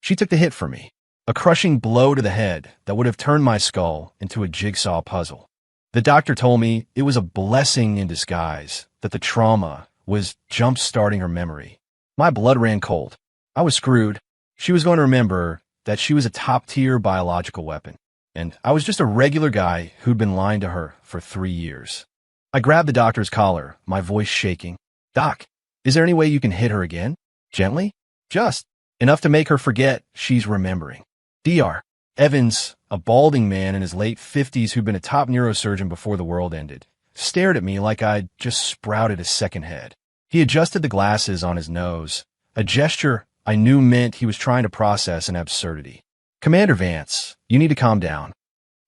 She took the hit for me, a crushing blow to the head that would have turned my skull into a jigsaw puzzle. The doctor told me it was a blessing in disguise, that the trauma was jump-starting her memory. My blood ran cold. I was screwed. She was going to remember that she was a top-tier biological weapon, and I was just a regular guy who'd been lying to her for 3 years. I grabbed the doctor's collar, my voice shaking. "Doc, is there any way you can hit her again? Gently? Just enough to make her forget she's remembering." Dr. Evans, a balding man in his late 50s who'd been a top neurosurgeon before the world ended, stared at me like I'd just sprouted a second head. He adjusted the glasses on his nose, a gesture I knew meant he was trying to process an absurdity. "Commander Vance, you need to calm down."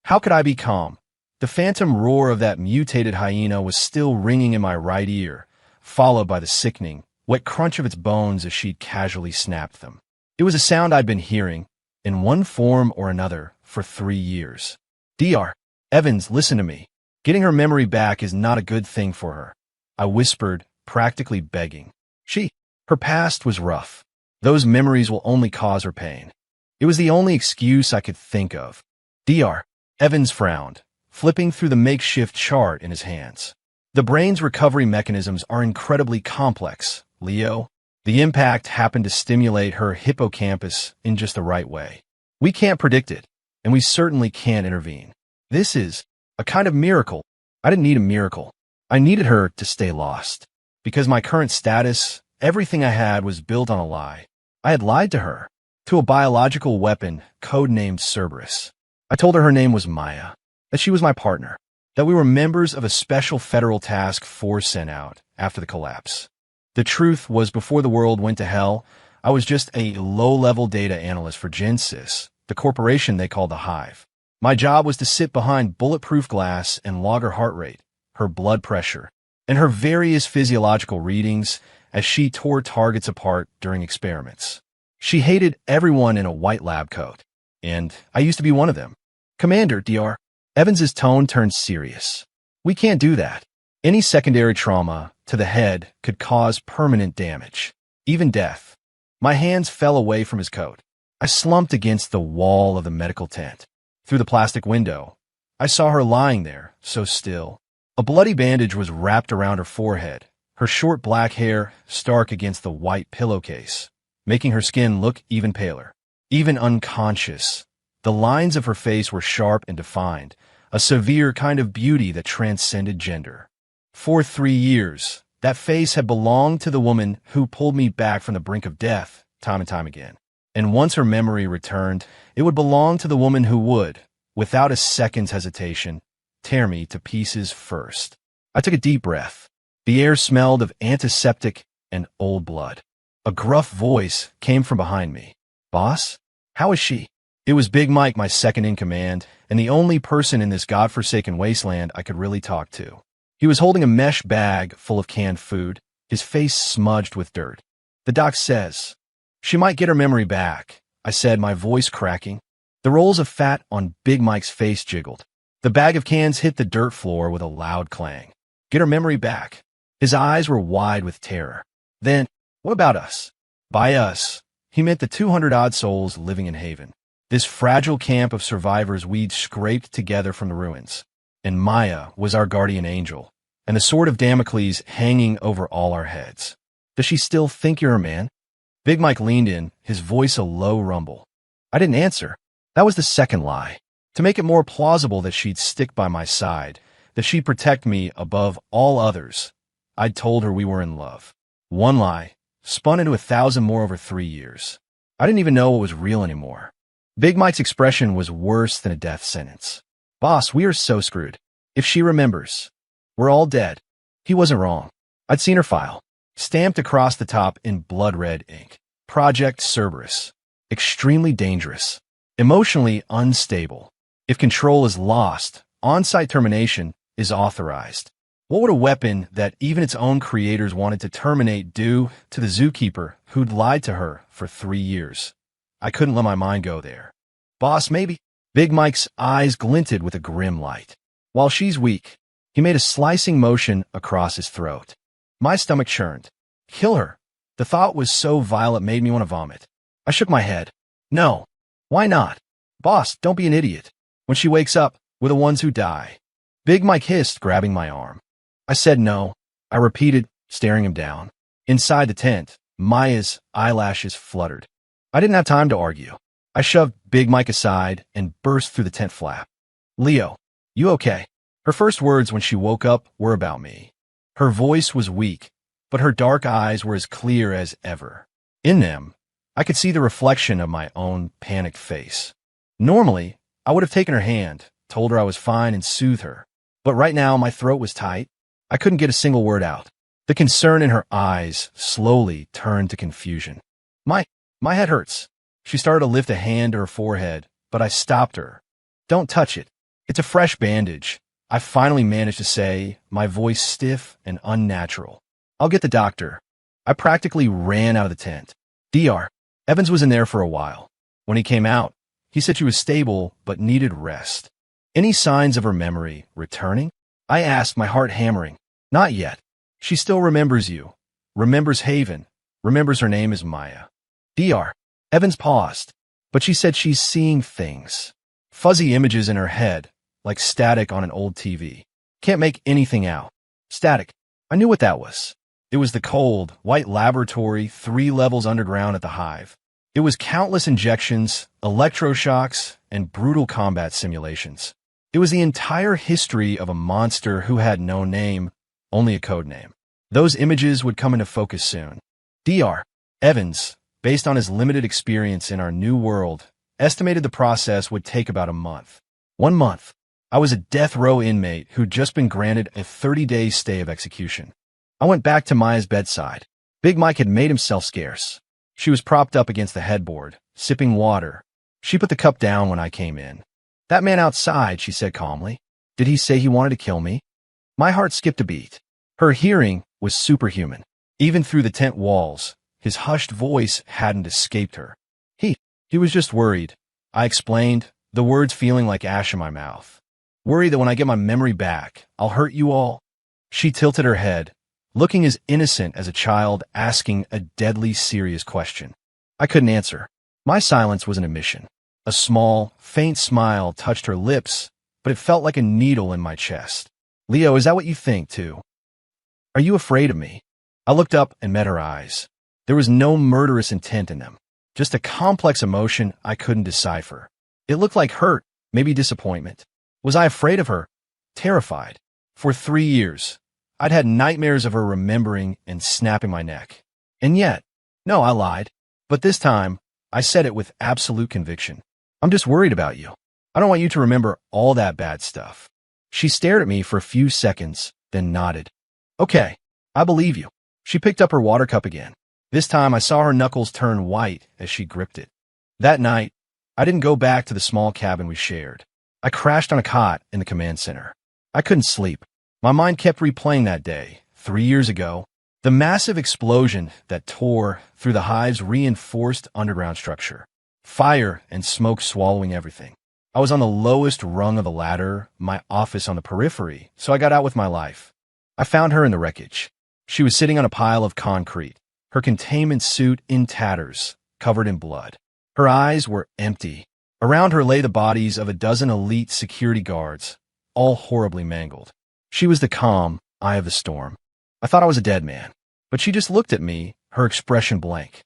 How could I be calm? The phantom roar of that mutated hyena was still ringing in my right ear, followed by the sickening, wet crunch of its bones as she'd casually snapped them. It was a sound I'd been hearing, in one form or another, for 3 years. "Dr. Evans, listen to me. Getting her memory back is not a good thing for her," I whispered, practically begging. Her past was rough. Those memories will only cause her pain. It was the only excuse I could think of. Dr. Evans frowned, flipping through the makeshift chart in his hands. "The brain's recovery mechanisms are incredibly complex, Leo. The impact happened to stimulate her hippocampus in just the right way. We can't predict it, and we certainly can't intervene. This is a kind of miracle." I didn't need a miracle. I needed her to stay lost. Because my current status, everything I had, was built on a lie. I had lied to her, to a biological weapon codenamed Cerberus. I told her name was Maya, that she was my partner, that we were members of a special federal task force sent out after the collapse. The truth was, before the world went to hell, I was just a low-level data analyst for Gensys, the corporation they called the Hive. My job was to sit behind bulletproof glass and log her heart rate, her blood pressure, and her various physiological readings as she tore targets apart during experiments. She hated everyone in a white lab coat, and I used to be one of them. "Commander, Dr. Evans's tone turned serious. "We can't do that. Any secondary trauma to the head could cause permanent damage, even death." My hands fell away from his coat. I slumped against the wall of the medical tent. Through the plastic window, I saw her lying there, so still. A bloody bandage was wrapped around her forehead, her short black hair stark against the white pillowcase, making her skin look even paler, even unconscious. The lines of her face were sharp and defined, a severe kind of beauty that transcended gender. For 3 years, that face had belonged to the woman who pulled me back from the brink of death, time and time again. And once her memory returned, it would belong to the woman who would, without a second's hesitation, tear me to pieces first. I took a deep breath. The air smelled of antiseptic and old blood. A gruff voice came from behind me. "Boss, how is she?" It was Big Mike, my second-in-command, and the only person in this godforsaken wasteland I could really talk to. He was holding a mesh bag full of canned food, his face smudged with dirt. "The doc says she might get her memory back," I said, my voice cracking. The rolls of fat on Big Mike's face jiggled. The bag of cans hit the dirt floor with a loud clang. "Get her memory back." His eyes were wide with terror. "Then, what about us?" By us, he meant the 200-odd souls living in Haven. This fragile camp of survivors we'd scraped together from the ruins. And Maya was our guardian angel, and the sword of Damocles hanging over all our heads. "Does she still think you're a man?" Big Mike leaned in, his voice a low rumble. I didn't answer. That was the second lie. To make it more plausible that she'd stick by my side, that she'd protect me above all others, I'd told her we were in love. One lie, spun into 1,000 more over 3 years. I didn't even know what was real anymore. Big Mike's expression was worse than a death sentence. "Boss, we are so screwed. If she remembers, we're all dead." He wasn't wrong. I'd seen her file, stamped across the top in blood-red ink. Project Cerberus. Extremely dangerous. Emotionally unstable. If control is lost, on-site termination is authorized. What would a weapon that even its own creators wanted to terminate do to the zookeeper who'd lied to her for 3 years? I couldn't let my mind go there. "Boss, maybe." Big Mike's eyes glinted with a grim light. "While she's weak." He made a slicing motion across his throat. My stomach churned. Kill her. The thought was so vile it made me want to vomit. I shook my head. No. Why not? Boss, don't be an idiot. When she wakes up, we're the ones who die. Big Mike hissed, grabbing my arm. I said no. I repeated, staring him down. Inside the tent, Maya's eyelashes fluttered. I didn't have time to argue. I shoved Big Mike aside and burst through the tent flap. Leo, you okay? Her first words when she woke up were about me. Her voice was weak, but her dark eyes were as clear as ever. In them, I could see the reflection of my own panicked face. Normally, I would have taken her hand, told her I was fine, and soothed her. But right now, my throat was tight. I couldn't get a single word out. The concern in her eyes slowly turned to confusion. My head hurts. She started to lift a hand to her forehead, but I stopped her. Don't touch it. It's a fresh bandage. I finally managed to say, my voice stiff and unnatural. I'll get the doctor. I practically ran out of the tent. Dr. Evans was in there for a while. When he came out, he said she was stable but needed rest. Any signs of her memory returning? I asked, my heart hammering. Not yet. She still remembers you, remembers Haven, remembers her name is Maya. Dr. Evans paused, but she said she's seeing things. Fuzzy images in her head, like static on an old TV. Can't make anything out. Static. I knew what that was. It was the cold, white laboratory 3 levels underground at the Hive. It was countless injections, electroshocks, and brutal combat simulations. It was the entire history of a monster who had no name, only a code name. Those images would come into focus soon. Dr. Evans, based on his limited experience in our new world, estimated the process would take about a month. 1 month. I was a death row inmate who'd just been granted a 30-day stay of execution. I went back to Maya's bedside. Big Mike had made himself scarce. She was propped up against the headboard, sipping water. She put the cup down when I came in. That man outside, she said calmly. Did he say he wanted to kill me? My heart skipped a beat. Her hearing was superhuman. Even through the tent walls, his hushed voice hadn't escaped her. He was just worried. I explained, the words feeling like ash in my mouth. Worried that when I get my memory back, I'll hurt you all. She tilted her head, looking as innocent as a child asking a deadly serious question. I couldn't answer. My silence was an admission. A small, faint smile touched her lips, but it felt like a needle in my chest. Leo, is that what you think, too? Are you afraid of me? I looked up and met her eyes. There was no murderous intent in them, just a complex emotion I couldn't decipher. It looked like hurt, maybe disappointment. Was I afraid of her? Terrified. For 3 years, I'd had nightmares of her remembering and snapping my neck. And yet, no, I lied. But this time, I said it with absolute conviction. I'm just worried about you. I don't want you to remember all that bad stuff. She stared at me for a few seconds, then nodded. Okay, I believe you. She picked up her water cup again. This time I saw her knuckles turn white as she gripped it. That night, I didn't go back to the small cabin we shared. I crashed on a cot in the command center. I couldn't sleep. My mind kept replaying that day, 3 years ago, the massive explosion that tore through the Hive's reinforced underground structure. Fire and smoke swallowing everything. I was on the lowest rung of the ladder, my office on the periphery, so I got out with my life. I found her in the wreckage. She was sitting on a pile of concrete, her containment suit in tatters, covered in blood. Her eyes were empty. Around her lay the bodies of a dozen elite security guards, all horribly mangled. She was the calm eye of the storm. I thought I was a dead man, but she just looked at me, her expression blank.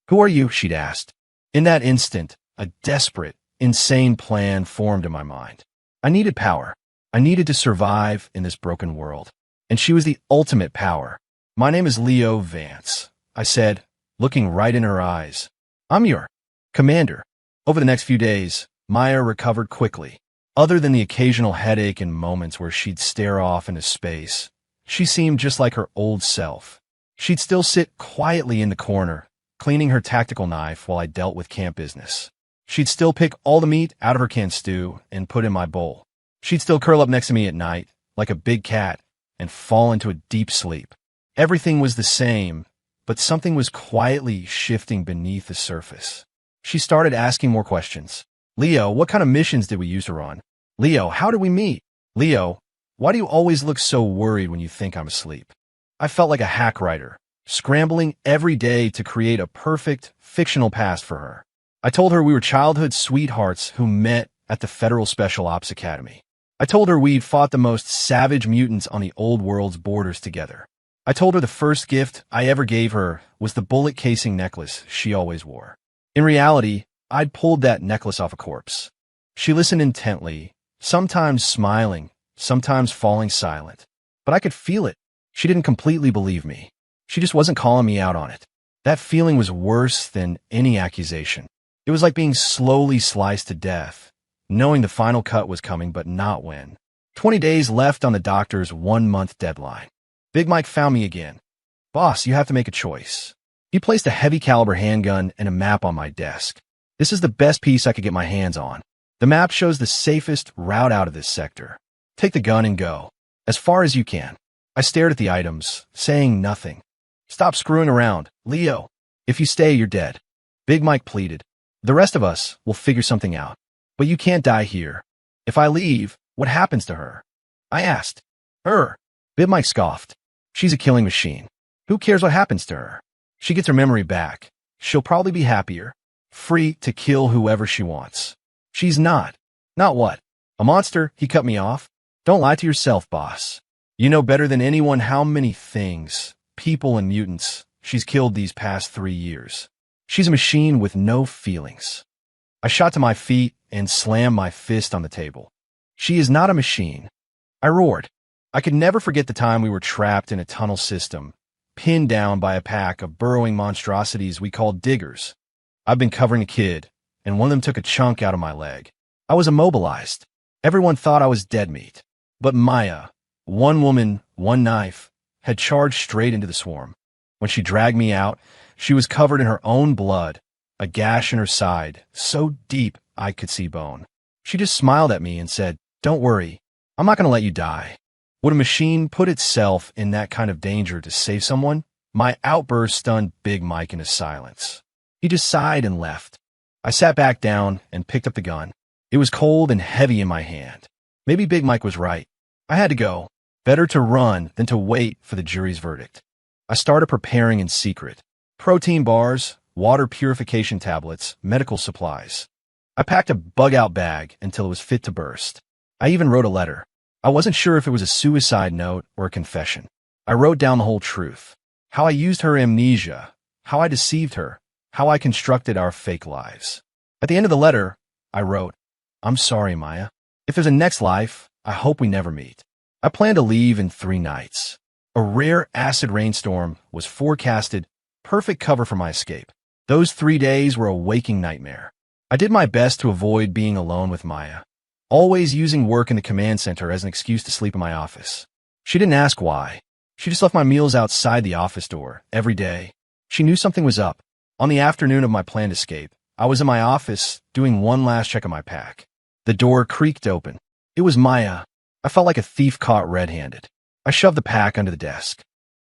Who are you? She'd asked. In that instant, a desperate, insane plan formed in my mind. I needed power. I needed to survive in this broken world. And she was the ultimate power. My name is Leo Vance, I said, looking right in her eyes. I'm your commander. Over the next few days, Maya recovered quickly. Other than the occasional headache and moments where she'd stare off into space, she seemed just like her old self. She'd still sit quietly in the corner, cleaning her tactical knife while I dealt with camp business. She'd still pick all the meat out of her canned stew and put in my bowl. She'd still curl up next to me at night, like a big cat, and fall into a deep sleep. Everything was the same, but something was quietly shifting beneath the surface. She started asking more questions. Leo, what kind of missions did we use her on? Leo, how did we meet? Leo, why do you always look so worried when you think I'm asleep? I felt like a hack writer, scrambling every day to create a perfect, fictional past for her. I told her we were childhood sweethearts who met at the Federal Special Ops Academy. I told her we'd fought the most savage mutants on the old world's borders together. I told her the first gift I ever gave her was the bullet casing necklace she always wore. In reality, I'd pulled that necklace off a corpse. She listened intently, sometimes smiling, sometimes falling silent. But I could feel it. She didn't completely believe me. She just wasn't calling me out on it. That feeling was worse than any accusation. It was like being slowly sliced to death, knowing the final cut was coming but not when. 20 days left on the doctor's 1-month deadline. Big Mike found me again. "Boss, you have to make a choice." He placed a heavy caliber handgun and a map on my desk. "This is the best piece I could get my hands on. The map shows the safest route out of this sector. Take the gun and go. As far as you can." I stared at the items, saying nothing. "Stop screwing around, Leo. If you stay, you're dead." Big Mike pleaded. "The rest of us will figure something out. But you can't die here. If I leave, what happens to her?" I asked. "Her." Big Mike scoffed. "She's a killing machine. Who cares what happens to her? She gets her memory back. She'll probably be happier, free to kill whoever she wants." "She's not." "Not what? A monster?" He cut me off. "Don't lie to yourself, boss. You know better than anyone how many things, people and mutants, she's killed these past 3 years. She's a machine with no feelings." I shot to my feet and slammed my fist on the table. "She is not a machine." I roared. I could never forget the time we were trapped in a tunnel system, pinned down by a pack of burrowing monstrosities we called diggers. I've been covering a kid, and one of them took a chunk out of my leg. I was immobilized. Everyone thought I was dead meat. But Maya, one woman, one knife, had charged straight into the swarm. When she dragged me out, she was covered in her own blood, a gash in her side, so deep I could see bone. She just smiled at me and said, "Don't worry, I'm not going to let you die." Would a machine put itself in that kind of danger to save someone? My outburst stunned Big Mike into silence. He just sighed and left. I sat back down and picked up the gun. It was cold and heavy in my hand. Maybe Big Mike was right. I had to go. Better to run than to wait for the jury's verdict. I started preparing in secret. Protein bars, water purification tablets, medical supplies. I packed a bug-out bag until it was fit to burst. I even wrote a letter. I wasn't sure if it was a suicide note or a confession. I wrote down the whole truth. How I used her amnesia, how I deceived her, how I constructed our fake lives. At the end of the letter, I wrote, "I'm sorry, Maya. If there's a next life, I hope we never meet." I plan to leave in 3 nights. A rare acid rainstorm was forecasted, perfect cover for my escape. Those 3 days were a waking nightmare. I did my best to avoid being alone with Maya, always using work in the command center as an excuse to sleep in my office. She didn't ask why. She just left my meals outside the office door every day. She knew something was up. On the afternoon of my planned escape, I was in my office doing one last check of my pack. The door creaked open. It was Maya. I felt like a thief caught red-handed. I shoved the pack under the desk.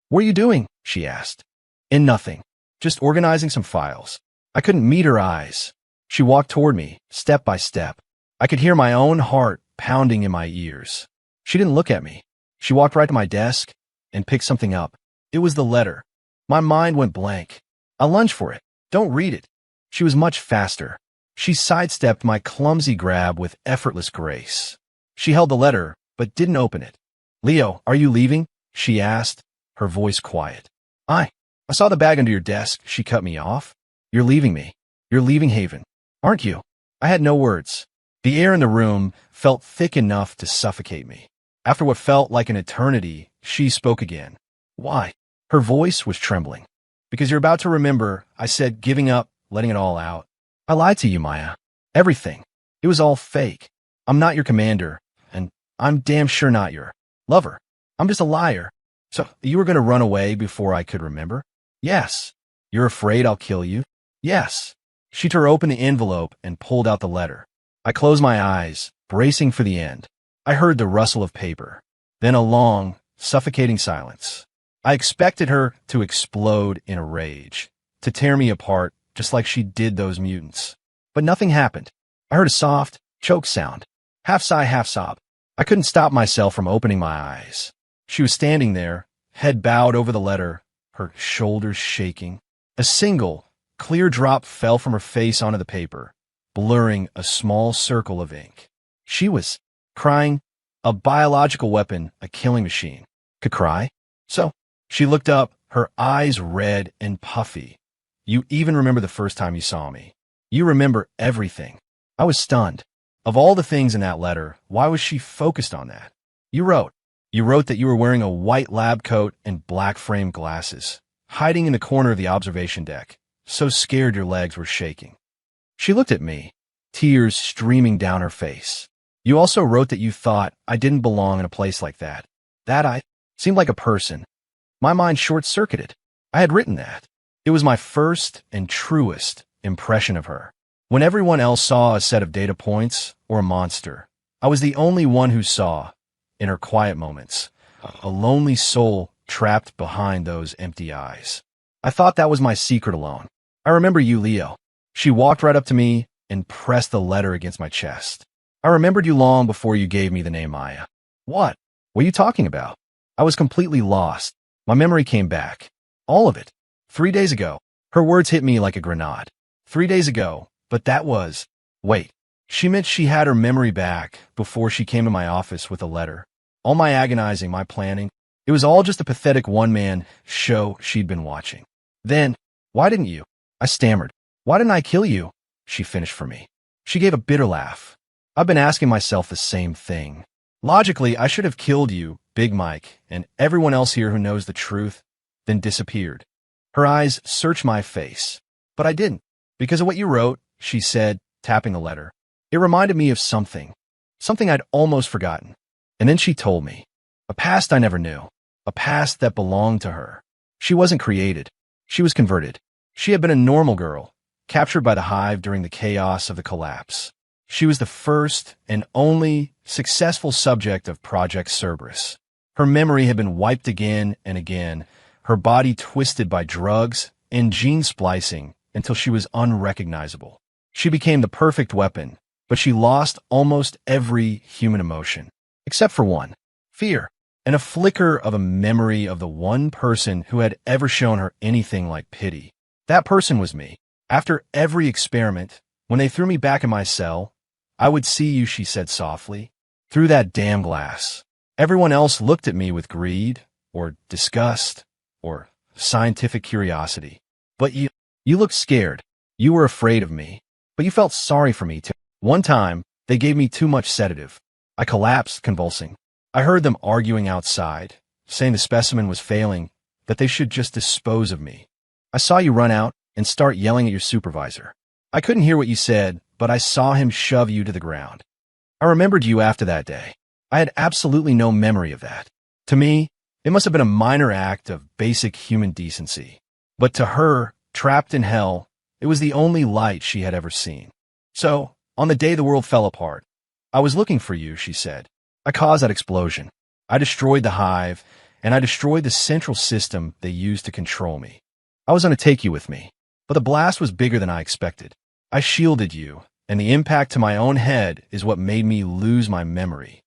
"What are you doing?" she asked. "In nothing. Just organizing some files." I couldn't meet her eyes. She walked toward me, step by step. I could hear my own heart pounding in my ears. She didn't look at me. She walked right to my desk and picked something up. It was the letter. My mind went blank. I lunged for it. "Don't read it." She was much faster. She sidestepped my clumsy grab with effortless grace. She held the letter, but didn't open it. "Leo, are you leaving?" she asked, her voice quiet. I saw the bag under your desk." She cut me off. "You're leaving me. You're leaving Haven, aren't you?" I had no words. The air in the room felt thick enough to suffocate me. After what felt like an eternity, she spoke again. "Why?" Her voice was trembling. "Because you're about to remember," I said, giving up, letting it all out. "I lied to you, Maya. Everything. It was all fake. I'm not your commander, and I'm damn sure not your lover. I'm just a liar." "So you were going to run away before I could remember?" "Yes." "You're afraid I'll kill you?" "Yes." She tore open the envelope and pulled out the letter. I closed my eyes, bracing for the end. I heard the rustle of paper, then a long, suffocating silence. I expected her to explode in a rage, to tear me apart just like she did those mutants. But nothing happened. I heard a soft, choke sound, half sigh, half sob. I couldn't stop myself from opening my eyes. She was standing there, head bowed over the letter, her shoulders shaking. A single, clear drop fell from her face onto the paper, blurring a small circle of ink. She was crying. A biological weapon, a killing machine, could cry? So, she looked up, her eyes red and puffy. You even remember the first time you saw me. You remember everything. I was stunned. Of all the things in that letter, why was she focused on that? You wrote that you were wearing a white lab coat and black framed glasses, hiding in the corner of the observation deck, so scared your legs were shaking. She looked at me, tears streaming down her face. You also wrote that you thought I didn't belong in a place like that. That I seemed like a person. My mind short-circuited. I had written that. It was my first and truest impression of her. When everyone else saw a set of data points or a monster, I was the only one who saw, in her quiet moments, a lonely soul trapped behind those empty eyes. I thought that was my secret alone. I remember you, Leo. She walked right up to me and pressed the letter against my chest. I remembered you long before you gave me the name Maya. What? What are you talking about? I was completely lost. My memory came back. All of it. 3 days ago. Her words hit me like a grenade. 3 days ago. But that was... Wait. She meant she had her memory back before she came to my office with a letter. All my agonizing, my planning, it was all just a pathetic one-man show she'd been watching. Then, why didn't you? I stammered. Why didn't I kill you? She finished for me. She gave a bitter laugh. I've been asking myself the same thing. Logically, I should have killed you, Big Mike, and everyone else here who knows the truth, then disappeared. Her eyes searched my face. But I didn't. Because of what you wrote, she said, tapping the letter. It reminded me of something I'd almost forgotten. And then she told me. A past I never knew. A past that belonged to her. She wasn't created. She was converted. She had been a normal girl, captured by the hive during the chaos of the collapse. She was the first and only successful subject of Project Cerberus. Her memory had been wiped again and again, her body twisted by drugs and gene splicing until she was unrecognizable. She became the perfect weapon, but she lost almost every human emotion, except for one, fear, and a flicker of a memory of the one person who had ever shown her anything like pity. That person was me. After every experiment, when they threw me back in my cell, I would see you, she said softly, through that damn glass. Everyone else looked at me with greed, or disgust, or scientific curiosity. But you looked scared. You were afraid of me. But you felt sorry for me, too. One time, they gave me too much sedative. I collapsed, convulsing. I heard them arguing outside, saying the specimen was failing, that they should just dispose of me. I saw you run out and start yelling at your supervisor. I couldn't hear what you said, but I saw him shove you to the ground. I remembered you after that day. I had absolutely no memory of that. To me, it must have been a minor act of basic human decency. But to her, trapped in hell, it was the only light she had ever seen. So, on the day the world fell apart, I was looking for you, she said. I caused that explosion. I destroyed the hive, and I destroyed the central system they used to control me. I was going to take you with me, but the blast was bigger than I expected. I shielded you, and the impact to my own head is what made me lose my memory.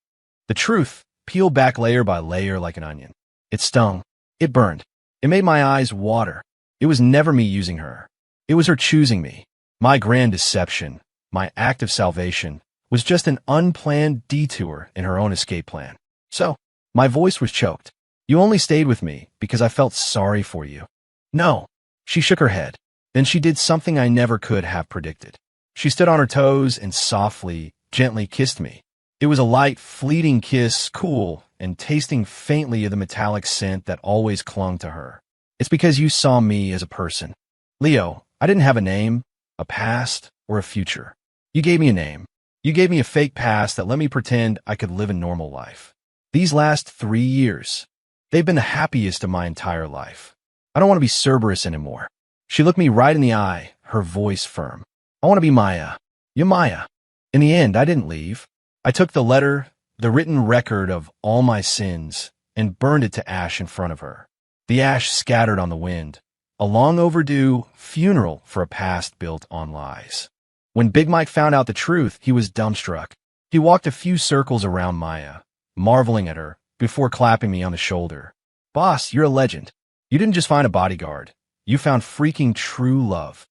The truth peeled back layer by layer like an onion. It stung. It burned. It made my eyes water. It was never me using her. It was her choosing me. My grand deception, my act of salvation, was just an unplanned detour in her own escape plan. So, my voice was choked. You only stayed with me because I felt sorry for you. No. She shook her head. Then she did something I never could have predicted. She stood on her toes and softly, gently kissed me. It was a light, fleeting kiss, cool, and tasting faintly of the metallic scent that always clung to her. It's because you saw me as a person. Leo, I didn't have a name, a past, or a future. You gave me a name. You gave me a fake past that let me pretend I could live a normal life. These last 3 years, they've been the happiest of my entire life. I don't want to be Cerberus anymore. She looked me right in the eye, her voice firm. I want to be Maya. You're Maya. In the end, I didn't leave. I took the letter, the written record of all my sins, and burned it to ash in front of her. The ash scattered on the wind, a long overdue funeral for a past built on lies. When Big Mike found out the truth, he was dumbstruck. He walked a few circles around Maya, marveling at her, before clapping me on the shoulder. Boss, you're a legend. You didn't just find a bodyguard. You found freaking true love.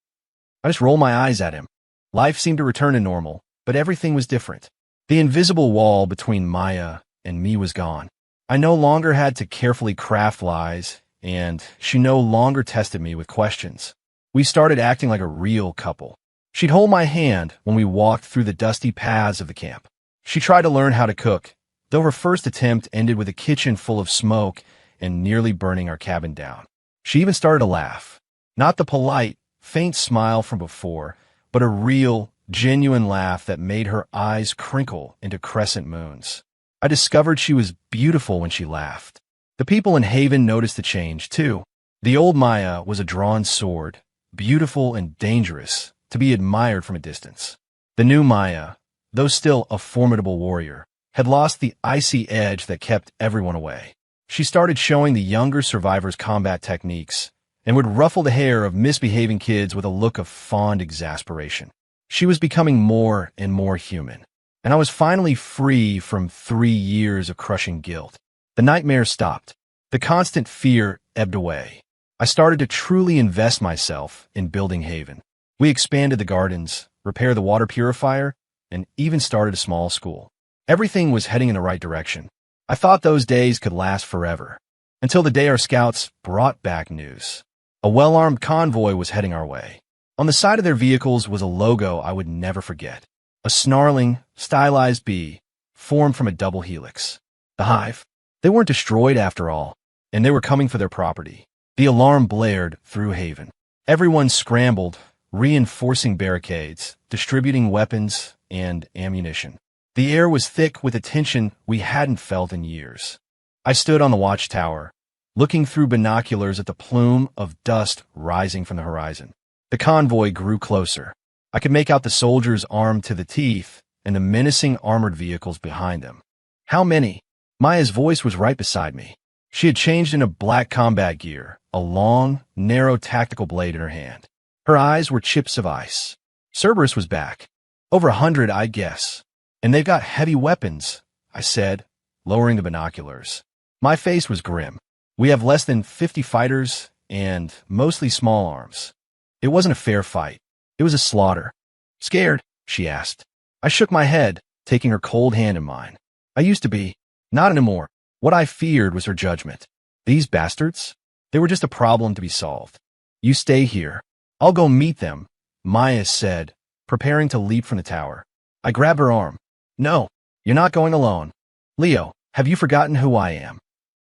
I just rolled my eyes at him. Life seemed to return to normal, but everything was different. The invisible wall between Maya and me was gone. I no longer had to carefully craft lies, and she no longer tested me with questions. We started acting like a real couple. She'd hold my hand when we walked through the dusty paths of the camp. She tried to learn how to cook, though her first attempt ended with a kitchen full of smoke and nearly burning our cabin down. She even started to laugh. Not the polite, faint smile from before, but a real, genuine laugh that made her eyes crinkle into crescent moons. I discovered she was beautiful when she laughed. The people in Haven noticed the change, too. The old Maya was a drawn sword, beautiful and dangerous, to be admired from a distance. The new Maya, though still a formidable warrior, had lost the icy edge that kept everyone away. She started showing the younger survivors combat techniques and would ruffle the hair of misbehaving kids with a look of fond exasperation. She was becoming more and more human, and I was finally free from 3 years of crushing guilt. The nightmare stopped. The constant fear ebbed away. I started to truly invest myself in building Haven. We expanded the gardens, repaired the water purifier, and even started a small school. Everything was heading in the right direction. I thought those days could last forever, until the day our scouts brought back news. A well-armed convoy was heading our way. On the side of their vehicles was a logo I would never forget. A snarling, stylized bee formed from a double helix. The hive. They weren't destroyed after all, and they were coming for their property. The alarm blared through Haven. Everyone scrambled, reinforcing barricades, distributing weapons and ammunition. The air was thick with a tension we hadn't felt in years. I stood on the watchtower, looking through binoculars at the plume of dust rising from the horizon. The convoy grew closer. I could make out the soldiers armed to the teeth and the menacing armored vehicles behind them. How many? Maya's voice was right beside me. She had changed into black combat gear, a long, narrow tactical blade in her hand. Her eyes were chips of ice. Cerberus was back. Over 100, I guess. And they've got heavy weapons, I said, lowering the binoculars. My face was grim. We have less than 50 fighters and mostly small arms. It wasn't a fair fight. It was a slaughter. Scared? She asked. I shook my head, taking her cold hand in mine. I used to be. Not anymore. What I feared was her judgment. These bastards? They were just a problem to be solved. You stay here. I'll go meet them, Maya said, preparing to leap from the tower. I grabbed her arm. No, you're not going alone. Leo, have you forgotten who I am?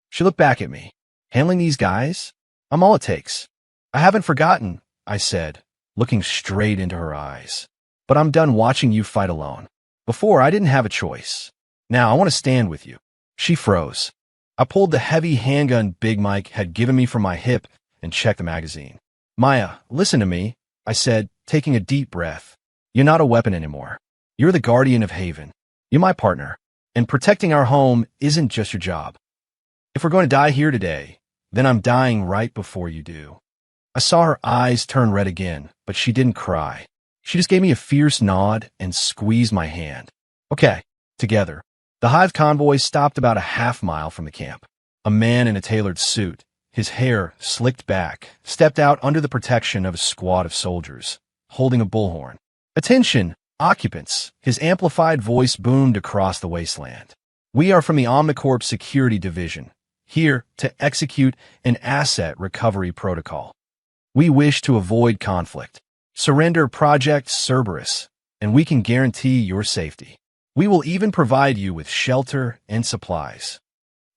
She looked back at me. Handling these guys? I'm all it takes. I haven't forgotten, I said, looking straight into her eyes. But I'm done watching you fight alone. Before, I didn't have a choice. Now, I want to stand with you. She froze. I pulled the heavy handgun Big Mike had given me from my hip and checked the magazine. Maya, listen to me, I said, taking a deep breath. You're not a weapon anymore. You're the guardian of Haven. You're my partner. And protecting our home isn't just your job. If we're going to die here today, then I'm dying right before you do. I saw her eyes turn red again, but she didn't cry. She just gave me a fierce nod and squeezed my hand. Okay, together. The hive convoy stopped about a half-mile from the camp. A man in a tailored suit, his hair slicked back, stepped out under the protection of a squad of soldiers, holding a bullhorn. Attention, occupants! His amplified voice boomed across the wasteland. We are from the Omnicorp Security Division, here to execute an asset recovery protocol. We wish to avoid conflict. Surrender Project Cerberus, and we can guarantee your safety. We will even provide you with shelter and supplies.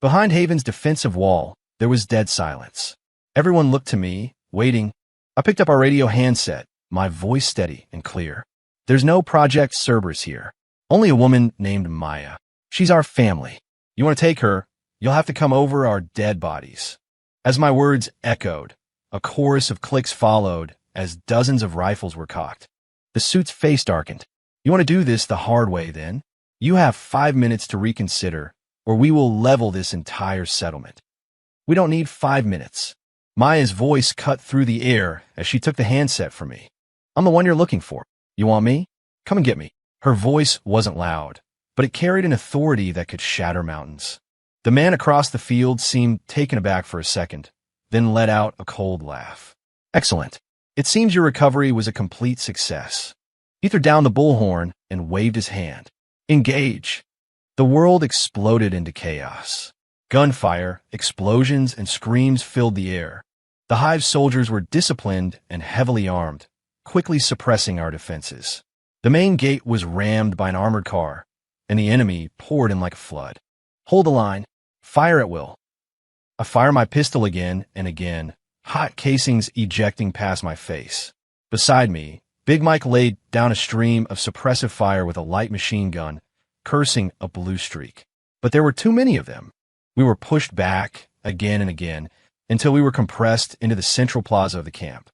Behind Haven's defensive wall, there was dead silence. Everyone looked to me, waiting. I picked up our radio handset, my voice steady and clear. There's no Project Cerberus here. Only a woman named Maya. She's our family. You want to take her, you'll have to come over our dead bodies. As my words echoed, a chorus of clicks followed as dozens of rifles were cocked. The suit's face darkened. You want to do this the hard way, then? You have 5 minutes to reconsider, or we will level this entire settlement. We don't need 5 minutes. Maya's voice cut through the air as she took the handset from me. I'm the one you're looking for. You want me? Come and get me. Her voice wasn't loud, but it carried an authority that could shatter mountains. The man across the field seemed taken aback for a second, then let out a cold laugh. Excellent. It seems your recovery was a complete success. He threw down the bullhorn and waved his hand. Engage. The world exploded into chaos. Gunfire, explosions, and screams filled the air. The Hive's soldiers were disciplined and heavily armed, quickly suppressing our defenses. The main gate was rammed by an armored car, and the enemy poured in like a flood. Hold the line. Fire at will. I fire my pistol again and again, hot casings ejecting past my face. Beside me, Big Mike laid down a stream of suppressive fire with a light machine gun, cursing a blue streak. But there were too many of them. We were pushed back again and again until we were compressed into the central plaza of the camp.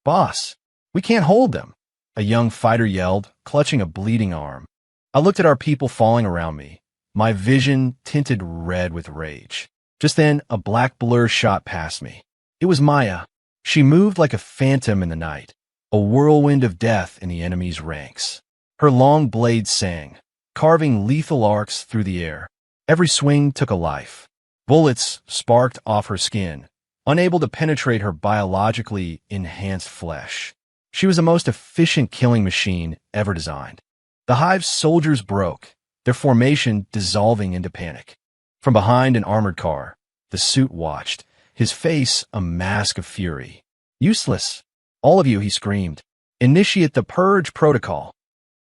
Boss, we can't hold them, a young fighter yelled, clutching a bleeding arm. I looked at our people falling around me, my vision tinted red with rage. Just then, a black blur shot past me. It was Maya. She moved like a phantom in the night, a whirlwind of death in the enemy's ranks. Her long blade sang, carving lethal arcs through the air. Every swing took a life. Bullets sparked off her skin, unable to penetrate her biologically enhanced flesh. She was the most efficient killing machine ever designed. The Hive's soldiers broke, their formation dissolving into panic. From behind an armored car, the suit watched, his face a mask of fury. Useless. All of you, he screamed. Initiate the purge protocol.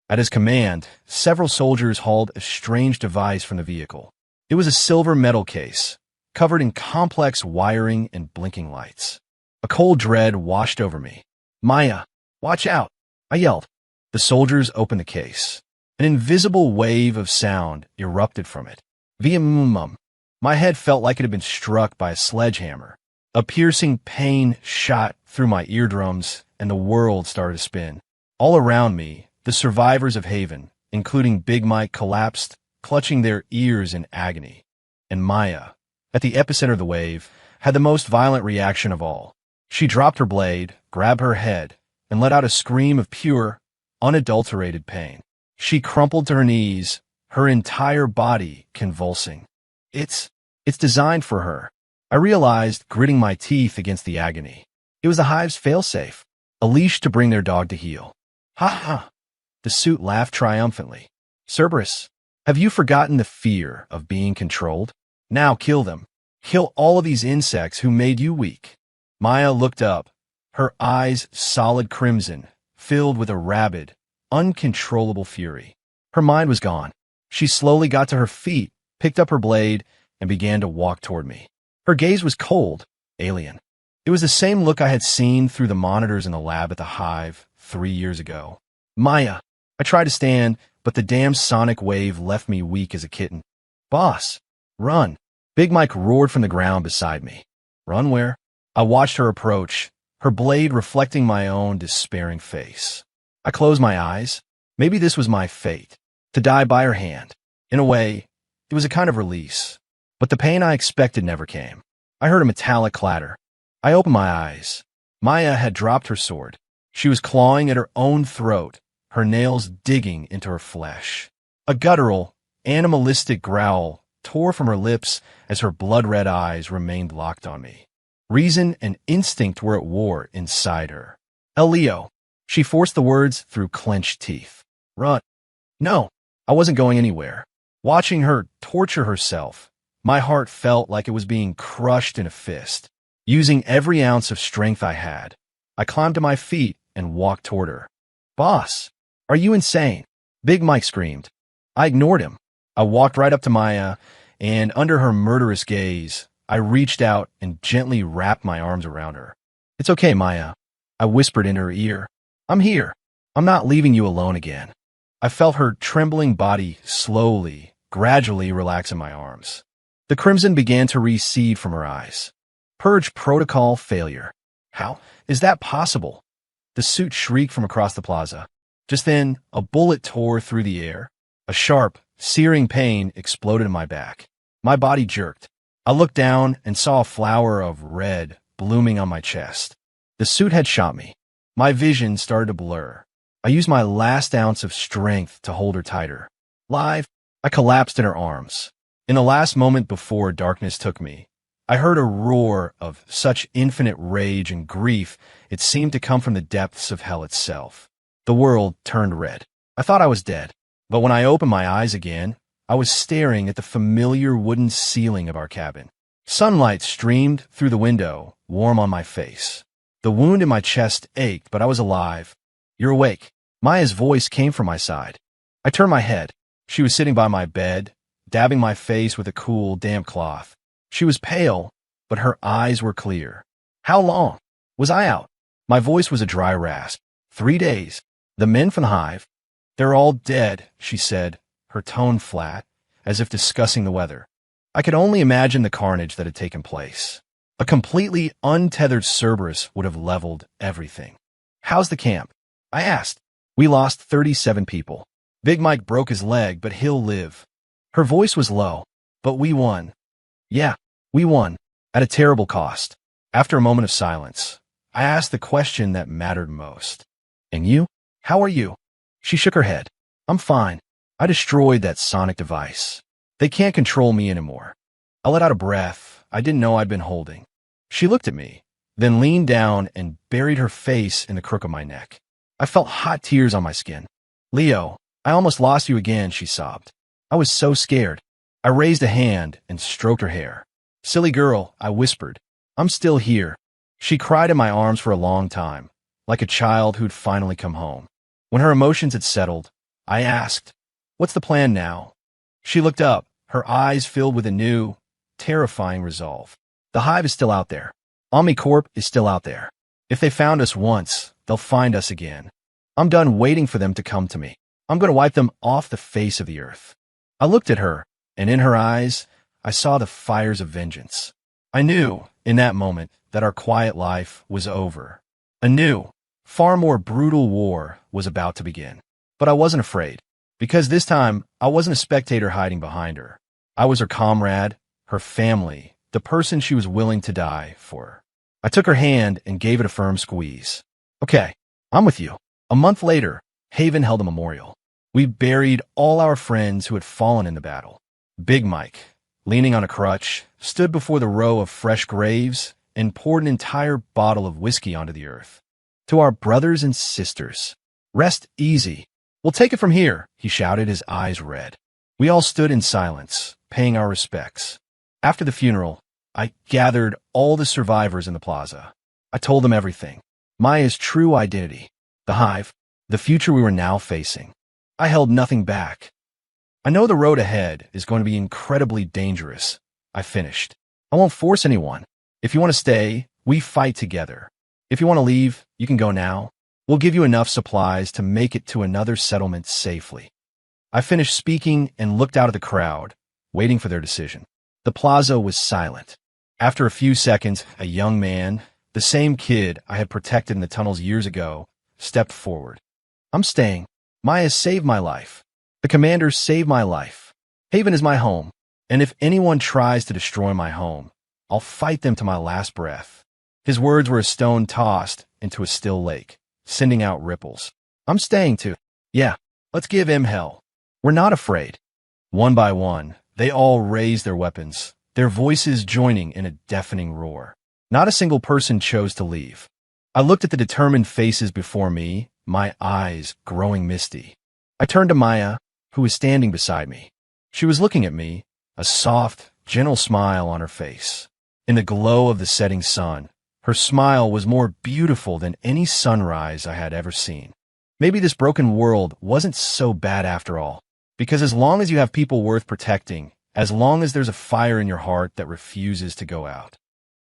At his command, several soldiers hauled a strange device from the vehicle. It was a silver metal case, covered in complex wiring and blinking lights. A cold dread washed over me. Maya, watch out, I yelled. The soldiers opened the case. An invisible wave of sound erupted from it. Vim. My head felt like it had been struck by a sledgehammer. A piercing pain shot through my eardrums, and the world started to spin. All around me, the survivors of Haven, including Big Mike, collapsed, clutching their ears in agony. And Maya, at the epicenter of the wave, had the most violent reaction of all. She dropped her blade, grabbed her head, and let out a scream of pure, unadulterated pain. She crumpled to her knees, her entire body convulsing. It's designed for her. I realized, gritting my teeth against the agony. It was the Hive's failsafe, a leash to bring their dog to heel. Ha ha! The suit laughed triumphantly. Cerberus, have you forgotten the fear of being controlled? Now kill them. Kill all of these insects who made you weak. Maya looked up, her eyes solid crimson, filled with a rabid, uncontrollable fury. Her mind was gone. She slowly got to her feet, picked up her blade, and began to walk toward me. Her gaze was cold, alien. It was the same look I had seen through the monitors in the lab at the Hive 3 years ago. Maya, I tried to stand, but the damn sonic wave left me weak as a kitten. Boss, run. Big Mike roared from the ground beside me. Run where? I watched her approach, her blade reflecting my own despairing face. I closed my eyes. Maybe this was my fate, to die by her hand. In a way, it was a kind of release. But the pain I expected never came. I heard a metallic clatter. I opened my eyes. Maya had dropped her sword. She was clawing at her own throat, her nails digging into her flesh. A guttural, animalistic growl tore from her lips as her blood-red eyes remained locked on me. Reason and instinct were at war inside her. Elio. She forced the words through clenched teeth. Run. No, I wasn't going anywhere. Watching her torture herself, my heart felt like it was being crushed in a fist. Using every ounce of strength I had, I climbed to my feet and walked toward her. Boss, are you insane? Big Mike screamed. I ignored him. I walked right up to Maya, and under her murderous gaze, I reached out and gently wrapped my arms around her. It's okay, Maya. I whispered in her ear. I'm here. I'm not leaving you alone again. I felt her trembling body slowly, gradually relax in my arms. The crimson began to recede from her eyes. Purge protocol failure. How is that possible? The suit shrieked from across the plaza. Just then, a bullet tore through the air. A sharp, searing pain exploded in my back. My body jerked. I looked down and saw a flower of red blooming on my chest. The suit had shot me. My vision started to blur. I used my last ounce of strength to hold her tighter. Live, I collapsed in her arms. In the last moment before darkness took me, I heard a roar of such infinite rage and grief it seemed to come from the depths of hell itself. The world turned red. I thought I was dead, but when I opened my eyes again, I was staring at the familiar wooden ceiling of our cabin. Sunlight streamed through the window, warm on my face. The wound in my chest ached, but I was alive. "You're awake." Maya's voice came from my side. I turned my head. She was sitting by my bed, dabbing my face with a cool, damp cloth. She was pale, but her eyes were clear. "How long was I out?" My voice was a dry rasp. 3 days. "The men from the hive?" "They're all dead," she said, her tone flat, as if discussing the weather. I could only imagine the carnage that had taken place. A completely untethered Cerberus would have leveled everything. "How's the camp?" I asked. "We lost 37 people. Big Mike broke his leg, but he'll live." Her voice was low. "But we won." "Yeah, we won, at a terrible cost." After a moment of silence, I asked the question that mattered most. "And you? How are you?" She shook her head. "I'm fine. I destroyed that sonic device. They can't control me anymore." I let out a breath I didn't know I'd been holding. She looked at me, then leaned down and buried her face in the crook of my neck. I felt hot tears on my skin. "Leo, I almost lost you again," she sobbed. I was so scared. I raised a hand and stroked her hair. "Silly girl," I whispered. "I'm still here." She cried in my arms for a long time, like a child who'd finally come home. When her emotions had settled, I asked, "What's the plan now?" She looked up, her eyes filled with a new, terrifying resolve. "The hive is still out there. OmniCorp is still out there. If they found us once, they'll find us again. I'm done waiting for them to come to me. I'm going to wipe them off the face of the earth." I looked at her, and in her eyes, I saw the fires of vengeance. I knew, in that moment, that our quiet life was over. A new, far more brutal war was about to begin. But I wasn't afraid, because this time, I wasn't a spectator hiding behind her. I was her comrade, her family, the person she was willing to die for. I took her hand and gave it a firm squeeze. "Okay, I'm with you." A month later, Haven held a memorial. We buried all our friends who had fallen in the battle. Big Mike, leaning on a crutch, stood before the row of fresh graves and poured an entire bottle of whiskey onto the earth. "To our brothers and sisters, rest easy. We'll take it from here," he shouted, his eyes red. We all stood in silence, paying our respects. After the funeral, I gathered all the survivors in the plaza. I told them everything. Maya's true identity, the hive, the future we were now facing. I held nothing back. "I know the road ahead is going to be incredibly dangerous," I finished. "I won't force anyone. If you want to stay, we fight together. If you want to leave, you can go now. We'll give you enough supplies to make it to another settlement safely." I finished speaking and looked out at the crowd, waiting for their decision. The plaza was silent. After a few seconds, a young man, the same kid I had protected in the tunnels years ago, stepped forward. "I'm staying. Maya saved my life. The commander saved my life. Haven is my home, and if anyone tries to destroy my home, I'll fight them to my last breath." His words were a stone tossed into a still lake, sending out ripples. "I'm staying too. Yeah, let's give him hell. We're not afraid." One by one, they all raised their weapons, their voices joining in a deafening roar. Not a single person chose to leave. I looked at the determined faces before me, my eyes growing misty. I turned to Maya, who was standing beside me. She was looking at me, a soft, gentle smile on her face. In the glow of the setting sun, her smile was more beautiful than any sunrise I had ever seen. Maybe this broken world wasn't so bad after all, because as long as you have people worth protecting, as long as there's a fire in your heart that refuses to go out,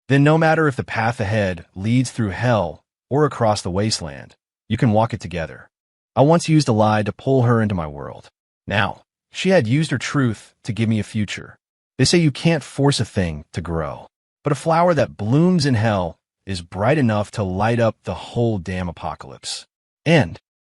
then no matter if the path ahead leads through hell or across the wasteland, you can walk it together. I once used a lie to pull her into my world. Now, she had used her truth to give me a future. They say you can't force a thing to grow, but a flower that blooms in hell is bright enough to light up the whole damn apocalypse. End.